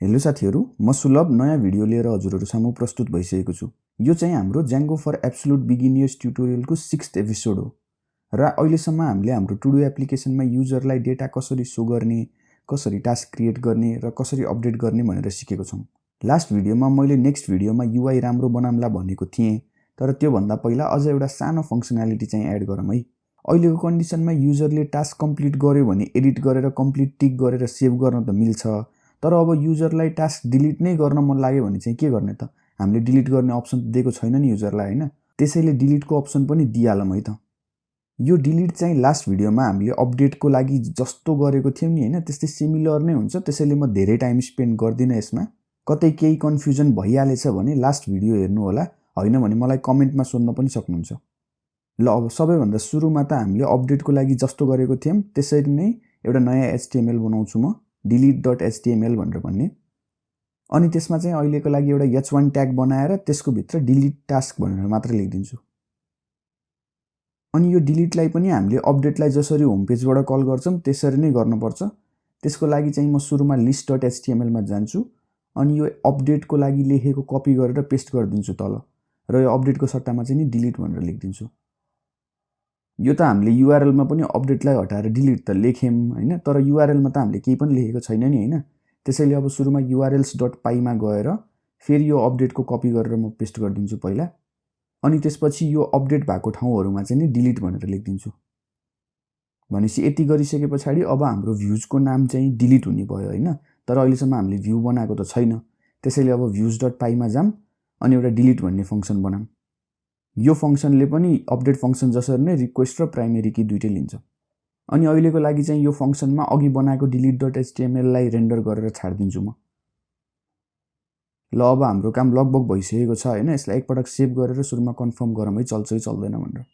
Hello साथीहरु, म सुलभ नयाँ भिडियो लिएर हजुरहरु सामु प्रस्तुत भइसकेको छु। यो चाहिँ हाम्रो Django for Absolute Beginners ट्युटोरियलको 6th episode हो। र अहिलेसम्म हामीले हाम्रो टुडो एप्लिकेसनमा युजरलाई डेटा कसरी शो गर्ने, कसरी टास्क क्रिएट गर्ने र कसरी अपडेट गर्ने भनेर सिकेको छौं। लास्ट भिडियोमा मैले नेक्स्ट भिडियोमा UI राम्रो बनाम्ला भनेको थिएँ, तर त्यो भन्दा पहिला अझ एउटा सानो फंक्सनालिटी चाहिँ एड गरौँ है। अहिलेको कन्डिसनमा युजरले टास्क कम्प्लिट गर्यो भने एडिट गरेर कम्प्लिट टिक गरेर सेभ गर्न त मिल्छ, तर अब युजरलाई टास्क डिलिट नै गर्न मन लाग्यो भने चाहिँ के गर्ने त? हामीले डिलिट गर्ने अप्सन दिएको छैन नि युजरलाई हैन। त्यसैले डिलिटको अप्सन पनि दिइहालौँ है त। यो डिलिट चाहिँ लास्ट भिडियोमा हामीले अपडेटको लागि जस्तो गरेको थियौं नि हैन, त्यस्तै सिमिलर नै हुन्छ। त्यसैले म धेरै टाइम स्पेन्ड गर्दिन यसमा। कतै केही कन्फ्युजन भइहालेछ भने लास्ट भिडियो हेर्नु होला, हैन भने मलाई कमेन्टमा सोध्न पनि सक्नुहुन्छ। ल अब सबैभन्दा सुरुमा त हामीले अपडेटको लागि जस्तो गरेको थियौं त्यसरी नै एउटा नयाँ HTML बनाउँछु म, delete.html भनेर भन्ने। अनि त्यसमा चाहिँ अहिलेको लागि एउटा h1 ट्याग बनाएर त्यसको भित्र डिलिट टास्क भनेर मात्र लेखिदिन्छु। अनि यो डिलिटलाई पनि हामीले अपडेटलाई जसरी होम पेजबाट कल गर्छौं त्यसरी नै गर्नुपर्छ। त्यसको लागि चाहिँ म सुरुमा list.html मा जान्छु अनि यो अपडेटको लागि लेखेको कपी गरेर पेस्ट गरिदिन्छु तल, र यो अपडेटको सट्टामा चाहिँ नि डिलिट भनेर लेखिदिन्छु। यो त हामीले URL मा पनि अपडेटलाई हटाएर डिलिट त लेख्यौं हैन, तर URL मा त हामीले केही पनि लेखेको छैन नि हैन। त्यसैले अब सुरुमा urls.py मा गएर फेरि यो अपडेटको कपी गरेर म पेस्ट गरिदिन्छु पहिला, अनि त्यसपछि यो अपडेट भएको ठाउँहरुमा चाहिँ नि डिलिट भनेर लेखिदिन्छु। भनेपछि यति गरिसकेपछि अब हाम्रो भ्युजको नाम चाहिँ डिलिट हुने भयो हैन, तर अहिलेसम्म हामीले भ्यू बनाएको त छैन। त्यसैले अब views.py मा जाम अनि एउटा डिलिट भन्ने फंक्सन बनाम। यो फंक्सनले पनि अपडेट फंक्सन जसरी नै रिक्वेस्ट र प्राइमेरी की दुईटै लिन्छ। अनि अहिलेको लागि चाहिँ यो फंक्सनमा अघि बनाएको delete.html लाई रेन्डर गरेर छाड्दिन्छु म। ल अब हाम्रो काम लगभग भइसकेको छ हैन। यसलाई एकपटक सेभ गरेर सुरुमा कन्फर्म गरौँ है चल्छ कि चल्दैन भनेर।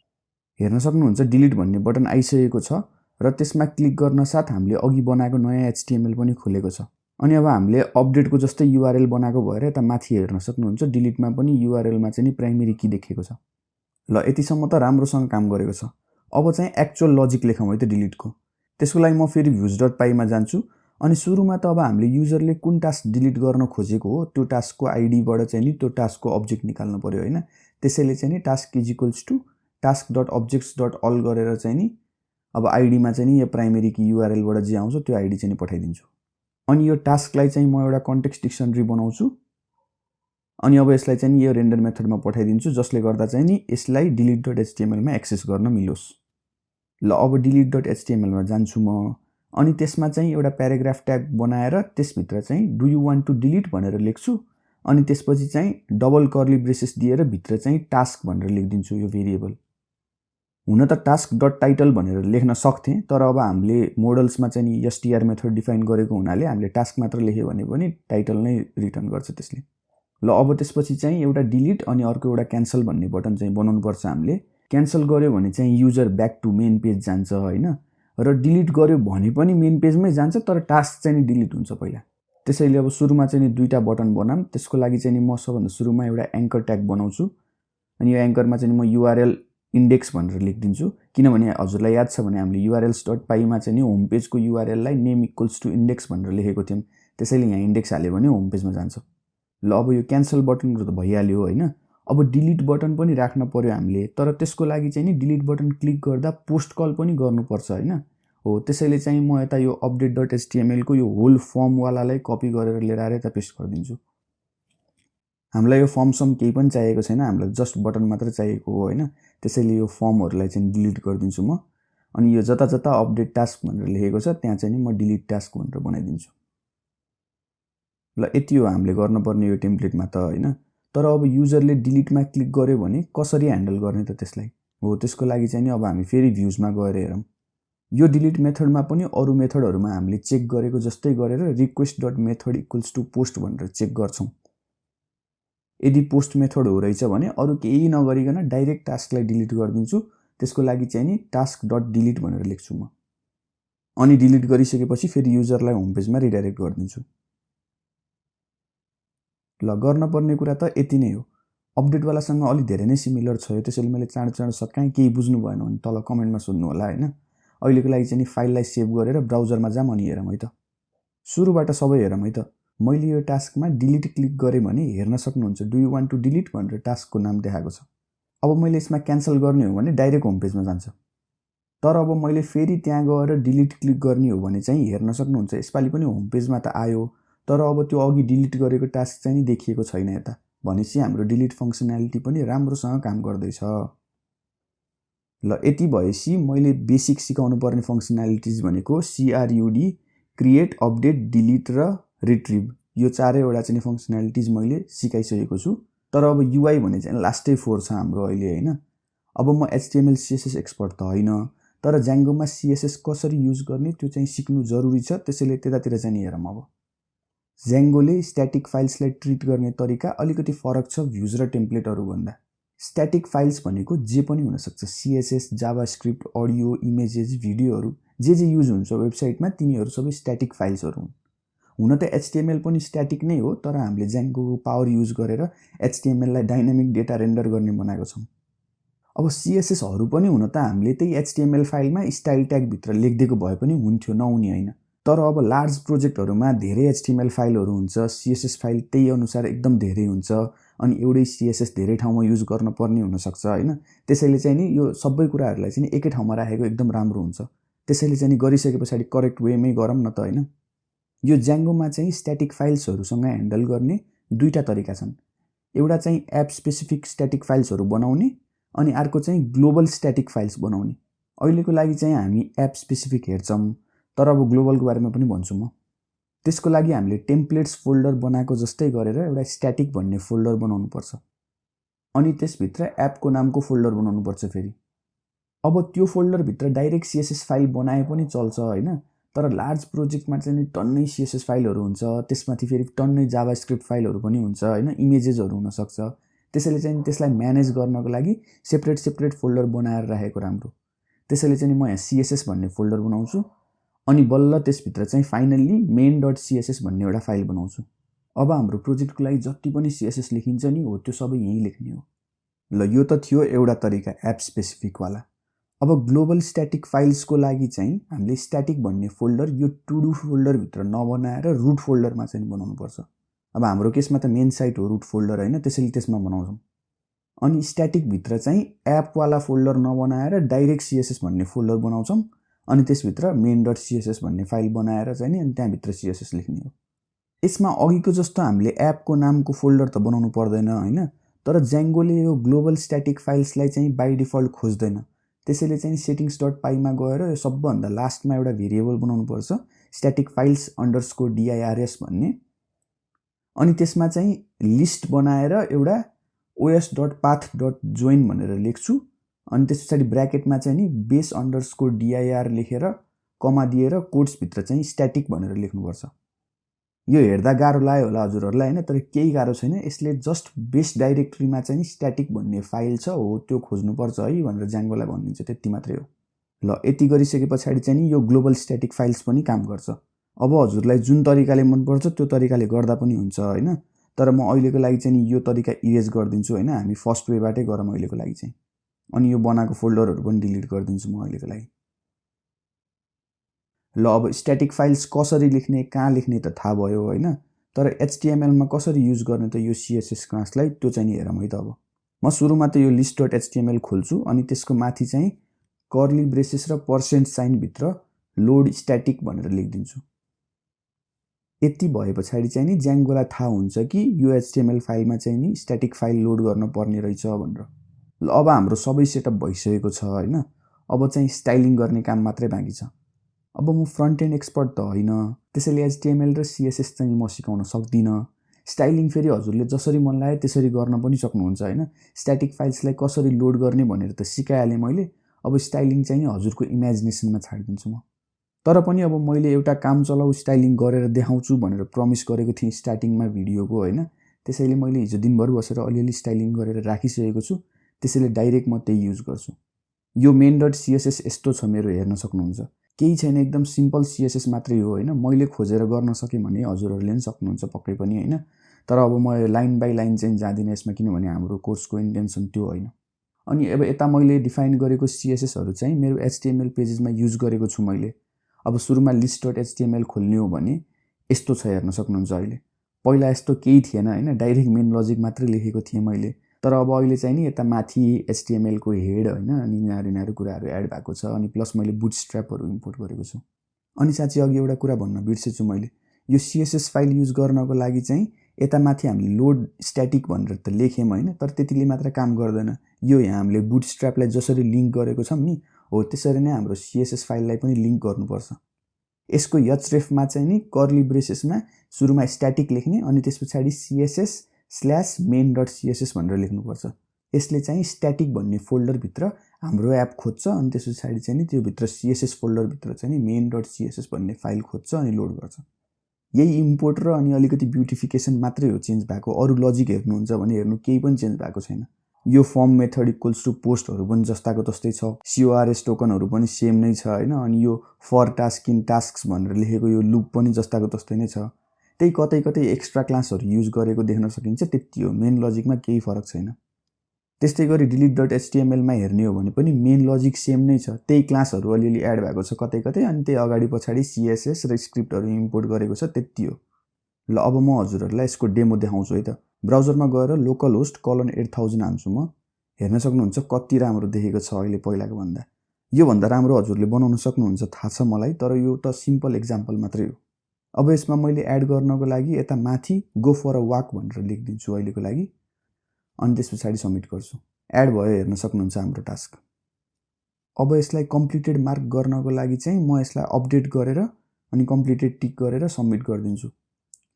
हेर्न सक्नुहुन्छ डिलिट भन्ने बटन आइसकेको छ र त्यसमा क्लिक गर्न साथ हामीले अघि बनाएको नयाँ HTML पनि खुलेको छ। अनि अब हामीले अपडेटको जस्तै URL बनाएको भएर यता माथि हेर्न सक्नुहुन्छ डिलिटमा पनि URL मा चाहिँ नि प्राइमेरी की देखेको छ। ल यतिसम्म त राम्रोसँग काम गरेको छ। अब चाहिँ एक्चुअल लजिक लेखौँ है त डिलिटको। त्यसको लागि म फेरि views.py मा जान्छु अनि सुरुमा त अब हामीले युजरले कुन टास्क डिलिट गर्न खोजेको हो त्यो टास्कको आईडी बाट चाहिँ नि त्यो टास्कको अब्जेक्ट निकाल्नु पर्यो हैन। त्यसैले चाहिँ नि task = task.objects.all गरेर चाहिँ नि अब आईडी मा चाहिँ नि यो प्राइमेरी की URL बाट जे आउँछ त्यो आईडी चाहिँ नि पठाइदिन्छु। अनि यो टास्कलाई चाहिँ म एउटा कन्टेक्स्ट डिक्सनरी बनाउँछु अनि अब यसलाई चाहिँ नि यो रेन्डर मेथडमा पठाइदिन्छु, जसले गर्दा चाहिँ नि यसलाई delete.html मा एक्सेस गर्न मिलोस्। ल अब delete.html मा जान्छु म अनि त्यसमा चाहिँ एउटा प्याराग्राफ ट्याग बनाएर त्यसभित्र चाहिँ do you want to delete भनेर लेख्छु अनि त्यसपछि चाहिँ डबल कर्ली ब्रेसेस दिएर भित्र चाहिँ टास्क भनेर लेखिदिन्छु यो भेरिएबल। हुन त task.title भनेर लेख्न सक्थे, तर अब हामीले मोडल्समा चाहिँ नि str मेथड डिफाइन गरेको हुनाले हामीले टास्क मात्र लेख्यो भने पनि टाइटल नै रिटर्न गर्छ त्यसले। ल अब त्यसपछि चाहिँ एउटा डिलिट अनि अर्को एउटा क्यान्सल भन्ने बटन चाहिँ बनाउनु पर्छ हामीले। क्यान्सल गर्यो भने चाहिँ user back to main page जान्छ हैन, र डिलिट गर्यो भने पनि मेन पेजमै जान्छ, तर टास्क चाहिँ नि डिलिट हुन्छ पहिला। त्यसैले अब सुरुमा चाहिँ नि दुईटा बटन बनाम। त्यसको लागि चाहिँ नि म सबभन्दा सुरुमा एउटा एंकर ट्याग बनाउँछु अनि यो एंकरमा चाहिँ म URL इन्डेक्स भनेर लेखिदिन्छु, किनभने हजुरलाई याद छ भने हामीले urls.py मा चाहिँ नि होम पेजको URL लाई नेम = इन्डेक्स भनेर लेखेको थियौं। त्यसैले यहाँ इन्डेक्स हाल्यो भने होम पेजमा जान्छ। ल अब यो क्यान्सल बटन त भइहाल्यो हैन। अब डिलिट बटन पनि राख्न पर्यो हामीले, तर त्यसको लागि चाहिँ नि डिलिट बटन क्लिक गर्दा पोस्ट कल पनि गर्नुपर्छ हैन। हो त्यसैले चाहिँ म यता यो update.html को यो होल फर्म वालालाई कपी गरेर लिएर आएर यता पेस्ट गरिदिन्छु। हामीलाई यो फर्म सम केही पनि चाहिएको छैन, हामीलाई जस्ट बटन मात्र चाहिएको हो हैन। त्यसैले यो फर्महरुलाई चाहिँ डिलिट गरिदिन्छु म अनि यो जता जता अपडेट टास्क भनेर लेखेको छ त्यहाँ चाहिँ नि म डिलिट टास्क भनेर बनाइदिन्छु। ल यति हो हामीले गर्नुपर्ने यो टेम्प्लेटमा त हैन। तर अब युजरले डिलिटमा क्लिक गर्यो भने कसरी ह्यान्डल गर्ने त त्यसलाई? हो त्यसको लागि चाहिँ नि अब हामी फेरि भ्युजमा गएर हेरौँ। यो डिलिट मेथडमा पनि अरु मेथडहरुमा हामीले चेक गरेको जस्तै गरेर request.method = post भनेर चेक गर्छौं। यदि पोस्ट मेथड हो रहेछ भने अरु केही नगरिकन डाइरेक्ट टास्कलाई डिलिट गरिदिन्छु। त्यसको लागि चाहिँ नि task.delete भनेर लेख्छु म अनि डिलिट गरिसकेपछि फेरि युजरलाई होम पेजमा रिडाइरेक्ट गरिदिन्छु। ल गर्नुपर्ने कुरा त यति नै हो। अपडेट वालासँग अलि धेरै नै सिमिलर छ यो, त्यसैले मैले चाँडो सकाई केही बुझ्नु भएन भने तल कमेन्टमा सोध्नु होला हैन। अहिलेको लागि चाहिँ नि फाइललाई सेभ गरेर ब्राउजरमा जाम अनि हेरौँ है त। सुरुबाट सबै हेरौँ है त। मैले यो टास्कमा डिलिट क्लिक गरेँ भने हेर्न सक्नुहुन्छ do you want to delete भनेर टास्कको नाम देखाएको छ। अब मैले यसमा क्यान्सल गर्ने हो भने डाइरेक्ट होम पेजमा जान्छ। तर अब मैले फेरि त्यहाँ गएर डिलिट क्लिक गर्ने हो भने चाहिँ हेर्न सक्नुहुन्छ यसपालि पनि होम पेजमा त आयो, तर अब त्यो अघि डिलिट गरेको टास्क चाहिँ देखिएको छैन यता। भनेपछि हाम्रो डिलिट फङ्सनालिटी पनि राम्रोसँग काम गर्दैछ। ल यति भएपछि मैले बेसिक सिकाउनु पर्ने फङ्सनालिटिज भनेको CRUD, क्रिएट, अपडेट, डिलिट र रिट्रिभ, यो चारैवटा चाहिँ फङ्सनालिटिज मैले सिकाइसकेको छु। तर अब UI भने चाहिँ लास्टै 4 छ हाम्रो अहिले हैन। अब म HTML CSS एक्सपर्ट त होइन, तर Django मा CSS कसरी युज गर्ने त्यो चाहिँ सिक्नु जरुरी छ। त्यसैले त्यतातिर चाहिँ हेरौँ। अब Django ले स्ट्याटिक फाइल्सलाई ट्रिट गर्ने तरिका अलिकति फरक छ भ्युज र टेम्प्लेटहरु भन्दा। स्ट्याटिक फाइल्स भनेको जे पनि हुन सक्छ, CSS, जावास्क्रिप्ट, अडियो, इमेजेस, भिडियोहरु जे युज हुन्छ वेबसाइटमा तिनीहरु सबै स्ट्याटिक फाइल्सहरु हुन्। हुन त HTML पनि स्ट्याटिक नै हो, तर हामीले Django को पावर युज गरेर HTML लाई डाइनामिक डेटा रेन्डर गर्ने बनाएको छौं। अब CSS हरु पनि हुन त हामीले त्यही HTML फाइलमा स्टाइल ट्याग भित्र लेख्दिएको भए पनि हुन्थ्यो, नहुने हैन। तर अब लार्ज प्रोजेक्टहरुमा धेरै HTML फाइलहरु हुन्छ, CSS फाइल त्यही अनुसार एकदम धेरै हुन्छ, अनि एउटै CSS धेरै ठाउँमा युज गर्न पर्ने हुन सक्छ हैन। त्यसैले चाहिँ नि यो सबै कुराहरुलाई चाहिँ एकै ठाउँमा राखेको एकदम राम्रो हुन्छ। त्यसैले चाहिँ नि गरिसकेपछि करेक्ट वेमै गरौँ न त हैन। यो Django मा चाहिँ स्ट्याटिक फाइल्सहरुसँग ह्यान्डल गर्ने दुईटा तरिका छन्। एउटा चाहिँ एप स्पेसिफिक स्ट्याटिक फाइल्सहरु बनाउने, अनि अर्को चाहिँ ग्लोबल स्ट्याटिक फाइल्स बनाउने। अहिलेको लागि चाहिँ हामी एप स्पेसिफिक हेर्छौं, तर अब ग्लोबलको बारेमा पनि भन्छु म। त्यसको लागि हामीले टेम्प्लेट्स फोल्डर बनाएको जस्तै गरेर एउटा स्ट्याटिक भन्ने फोल्डर बनाउनु पर्छ, अनि त्यसभित्र एपको नामको फोल्डर बनाउनु पर्छ फेरि। अब त्यो फोल्डर भित्र डाइरेक्ट CSS फाइल बनाए पनि चल्छ हैन, तर लार्ज प्रोजेक्टमा चाहिँ टन्नै CSS फाइलहरु हुन्छ, त्यसमाथि फेरि टन्नै जावास्क्रिप्ट फाइलहरु पनि हुन्छ हैन, इमेजेसहरु हुन सक्छ। त्यसैले चाहिँ त्यसलाई म्यानेज गर्नको लागि सेपरेट फोल्डर बनाएर राखेको राम्रो। त्यसैले चाहिँ म यहाँ CSS भन्ने फोल्डर बनाउँछु, अनि बल्ल त्यसभित्र चाहिँ फाइनल्ली main.css भन्ने एउटा फाइल बनाउँछु। अब हाम्रो प्रोजेक्टको लागि जति पनि CSS लेखिन्छ नि हो त्यो सबै यही लेख्ने हो। ल यो त थियो एउटा तरिका एप स्पेसिफिक वाला। अब ग्लोबल स्ट्याटिक फाइल्सको लागि चाहिँ हामीले स्ट्याटिक भन्ने फोल्डर यो टु डु फोल्डर भित्र नबनाएर रुट फोल्डरमा चाहिँ बनाउनु पर्छ। अब हाम्रो केसमा त मेन साइट हो रुट फोल्डर हैन, त्यसैले त्यसमा बनाउँछौं। अनि स्ट्याटिक भित्र चाहिँ एप वाला फोल्डर नबनाएर डाइरेक्ट CSS भन्ने फोल्डर बनाउँछौं, अनि त्यसभित्र main.css भन्ने फाइल बनाएर चाहिँ नि अनि त्यहाँ भित्र CSS लेख्ने हो। यसमा अघिको जस्तो हामीले एपको नामको फोल्डर त बनाउनु पर्दैन हैन, तर Django ले यो ग्लोबल स्ट्याटिक फाइल्सलाई चाहिँ बाइ डिफल्ट खोज्दैन। त्यसैले चाहिँ settings.py मा गएर यो सबभन्दा लास्टमा एउटा भेरिएबल बनाउनु पर्छ, static files _dirs भन्ने। अनि त्यसमा चाहिँ लिस्ट बनाएर एउटा os.path.join भनेर लेख्छु, अनि त्यसपछि ब्र्याकेटमा चाहिँ नि base _dir लेखेर कमा दिएर कोट्स भित्र चाहिँ स्ट्याटिक भनेर लेख्नुपर्छ। यो हेर्दा गाह्रो लाग्यो होला हजुरहरुलाई हैन, तर केही गाह्रो छैन। यसले जस्ट बेस डाइरेक्टरीमा चाहिँ स्ट्याटिक भन्ने फाइल छ हो त्यो खोज्नुपर्छ है भनेर Django लाई भनिन्छ, त्यति मात्रै हो। ल यति गरिसकेपछि चाहिँ नि यो ग्लोबल स्ट्याटिक फाइल्स पनि काम गर्छ। अब हजुरलाई जुन तरिकाले मन पर्छ त्यो तरिकाले गर्दा पनि हुन्छ हैन, तर म अहिलेको लागि चाहिँ नि यो तरिका इरेज गर्दिन्छु हैन। हामी फर्स्ट वेबाटै गरौँ अहिलेको लागि चाहिँ। अनि यो बनाएको फोल्डरहरु पनि डिलिट गरिदिन्छु म अहिलेको लागि। ल अब स्ट्याटिक फाइल्स कसरी लेख्ने, कहाँ लेख्ने त थाहा भयो हैन, तर HTML मा कसरी युज गर्ने त यो CSS क्लासलाई त्यो चाहिँ हेरौँ है त। अब म सुरुमा त यो list.html खोल्छु, अनि त्यसको माथि चाहिँ कर्ली ब्रेसेस र % भित्र लोड स्ट्याटिक भनेर लेखिदिन्छु। यति भएपछि चाहिँ नि Django लाई थाहा हुन्छ कि यो HTML फाइलमा चाहिँ नि स्ट्याटिक फाइल लोड गर्न पर्ने रहेछ भनेर। ल अब हाम्रो सबै सेटअप भइसकेको छ हैन। अब चाहिँ स्टाइलिङ गर्ने काम मात्रै बाँकी छ। अब म फ्रन्ट एन्ड एक्सपर्ट त होइन, त्यसैले HTML र CSS चाहिँ म सिकाउन सक्दिन। स्टाइलिङ फेरि हजुरले जसरी मन लाग्यो त्यसरी गर्न पनि सक्नुहुन्छ हैन। स्ट्याटिक फाइल्सलाई कसरी लोड गर्ने भनेर त सिकाइहालेँ मैले। अब स्टाइलिङ चाहिँ हजुरको इमेजिनेसनमा छाड्दिन्छु म। तर पनि अब मैले एउटा काम चलाउ स्टाइलिङ गरेर देखाउँछु भनेर प्रमिस गरेको थिएँ स्टार्टिङमा भिडियोको हैन। त्यसैले मैले हिजो दिनभर बसेर अलिअलि स्टाइलिङ गरेर राखिसकेको छु। त्यसैले डाइरेक्ट म त्यही युज गर्छु। यो main.css यस्तो छ मेरो, हेर्न सक्नुहुन्छ। केही छैन, एकदम सिम्पल CSS मात्रै हो हैन। मैले खोजेर गर्न सके भने हजुरहरुले पनि सक्नुहुन्छ पक्कै पनि हैन। तर अब म लाइन बाइ लाइन चाहिँ जादिन यसमा, किनभने हाम्रो कोर्सको इन्टेन्सन त्यो होइन। अनि अब यता मैले डिफाइन गरेको CSS हरु चाहिँ मेरो HTML पेजेसमा युज गरेको छु मैले। अब सुरुमा list.html खोल्ने हो भने यस्तो छ हेर्न सक्नुहुन्छ अहिले। पहिला यस्तो केही थिएन हैन, डाइरेक्ट मेन लजिक मात्रै लेखेको थिएँ मैले। तर अब अहिले चाहिँ नि यता माथि HTML को हेड हैन अनि यिनीहरू कुराहरू एड भएको छ अनि प्लस मैले बुटस्ट्र्यापहरू इम्पोर्ट गरेको छु। अनि साँच्चै अघि एउटा कुरा भन्न बिर्सेछु मैले, यो CSS फाइल युज गर्नको लागि चाहिँ यता माथि हामीले लोड स्ट्याटिक भनेर त लेख्यौँ हैन, तर त्यतिले मात्र काम गर्दैन। यो यहाँ हामीले बुटस्ट्र्यापलाई जसरी लिङ्क गरेको छौं नि, हो त्यसरी नै हाम्रो CSS फाइललाई पनि लिङ्क गर्नुपर्छ। यसको hrefमा चाहिँ नि कर्ली ब्रेसेसमा सुरुमा स्ट्याटिक लेख्ने अनि त्यसपछि CSS/main.css भनेर लेख्नुपर्छ। यसले चाहिँ स्ट्याटिक भन्ने फोल्डर भित्र हाम्रो एप खोज्छ अनि त्यसपछि चाहिँ नि त्यो भित्र CSS फोल्डर भित्र चाहिँ नि main.css भन्ने फाइल खोज्छ अनि लोड गर्छ। यही इम्पोर्ट र अनि अलिकति ब्युटिफिकेसन मात्रै हो चेन्ज भएको, अरु लजिक हेर्नुहुन्छ भने हेर्नु केही पनि चेन्ज भएको छैन। यो फर्म मेथड इक्वल्स टु पोस्टहरु पनि जस्ताको तस्तै छ, CORS टोकनहरु पनि सेम नै छ हैन, अनि यो फर टास्क इन टास्क्स भनेर लेखेको यो लुप पनि जस्ताको तस्तै नै छ। त्यही कतै कतै एक्स्ट्रा क्लासहरु युज गरेको देख्न सकिन्छ, त्यति हो, मेन लजिकमा केही फरक छैन। त्यस्तै गरी delete.html मा हेर्ने हो भने पनि मेन लजिक सेम नै छ, त्यही क्लासहरु अलिअलि एड भएको छ कतै कतै अनि त्यही अगाडि पछाडी CSS र स्क्रिप्टहरु इम्पोर्ट गरेको छ, त्यति हो। ल अब म हजुरहरुलाई यसको डेमो देखाउँछु है त। ब्राउजरमा गएर localhost:8000 हान्छु म। हेर्न सक्नुहुन्छ कति राम्रो देखेको छ अहिले पहिलाको भन्दा। यो भन्दा राम्रो हजुरले बनाउन सक्नुहुन्छ थाहा छ मलाई, तर यो त सिम्पल एक्जाम्पल मात्रै हो। अब यसमा मैले एड गर्नको लागि यता माथि गो फर अ वाक भनेर लेखिदिन्छु अहिलेको लागि अनि त्यसपछि सबमिट गर्छु। एड भयो हेर्न सक्नुहुन्छ हाम्रो टास्क। अब यसलाई कम्प्लिटेड मार्क गर्नको लागि चाहिँ म यसलाई अपडेट गरेर अनि कम्प्लिटेड टिक गरेर सबमिट गरिदिन्छु।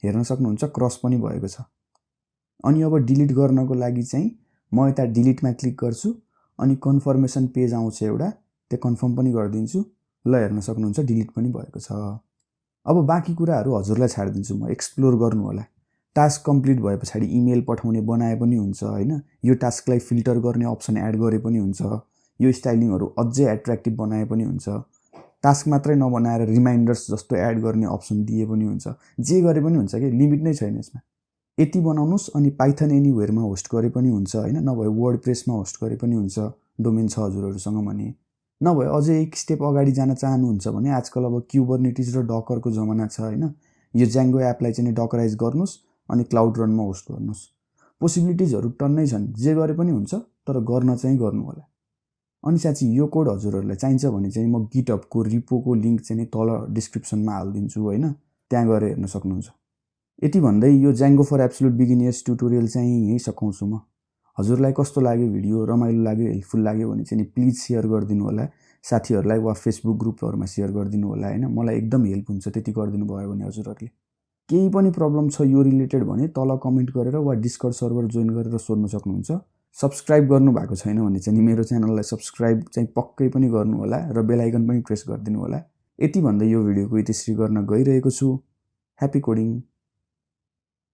हेर्न सक्नुहुन्छ क्रस पनि भएको छ। अनि अब डिलिट गर्नको लागि चाहिँ म यता डिलिटमा क्लिक गर्छु अनि कन्फर्मेसन पेज आउँछ एउटा, त्यो कन्फर्म पनि गरिदिन्छु। ल हेर्न सक्नुहुन्छ डिलिट पनि भएको छ। अब बाँकी कुराहरू हजुरलाई छाड्दिन्छु म, एक्सप्लोर गर्नु होला। टास्क कम्प्लिट भएपछि इमेल पठाउने बनाए पनि हुन्छ हैन, यो टास्कलाई फिल्टर गर्ने अप्सन एड गरे पनि हुन्छ, यो स्टाइलिङहरु अझै एट्र्याक्टिभ बनाए पनि हुन्छ, टास्क मात्रै नबनाएर रिमाइन्डर्स जस्तो एड गर्ने अप्सन दिए पनि हुन्छ, जे गरे पनि हुन्छ के, लिमिट नै छैन यसमा। यति बनाउनुस् अनि पाइथन एनीवेयरमा होस्ट गरे पनि हुन्छ हैन, नभए वर्डप्रेसमा होस्ट गरे पनि हुन्छ, डोमेन छ हजुरहरुसँग भने। नभए अझै एक स्टेप अगाडि जान चाहनुहुन्छ भने आजकल अब क्युबरनेटिस र डकरको जमाना छ हैन, यो ज्याङ्गो एपलाई चाहिँ डकराइज गर्नुस् अनि क्लाउड रनमा होस्ट गर्नुस्। पोसिबिलिटिजहरु टन्नै छन्, जे गरे पनि हुन्छ, तर गर्न चाहिँ गर्नु होला। अनि साँच्चै यो कोड हजुरहरुलाई चाहिन्छ भने चाहिँ म गिटहबको रिपोको लिंक चाहिँ तल डिस्क्रिप्सनमा हाल्दिन्छु हैन, त्यहाँ गएर हेर्न सक्नुहुन्छ। यति भन्दै यो Django for absolute beginners tutorial चाहिँ यही सकाउँछु म। हजुरलाई कस्तो लाग्यो भिडियो, रमाइलो लाग्यो, हेल्पफुल लाग्यो भने चाहिँ प्लिज शेयर गरिदिनु होला साथीहरुलाई वा फेसबुक ग्रुपहरुमा शेयर गरिदिनु होला हैन, मलाई एकदम हेल्प हुन्छ त्यति गरिदिनु भयो भने हजुरहरुले। केही पनि प्रब्लम छ यो रिलेटेड भने तल कमेन्ट गरेर वा डिस्कर्ड सर्भर जोइन गरेर सोध्न सक्नुहुन्छ। सब्स्क्राइब गर्नु भएको छैन भने चाहिँ मेरो च्यानललाई सब्स्क्राइब चाहिँ पक्कै पनि गर्नु होला र बेल आइकन पनि प्रेस गरिदिनु होला। यति भन्दै यो भिडियोको यतिश्री गर्न गइरहेको छु। Happy coding.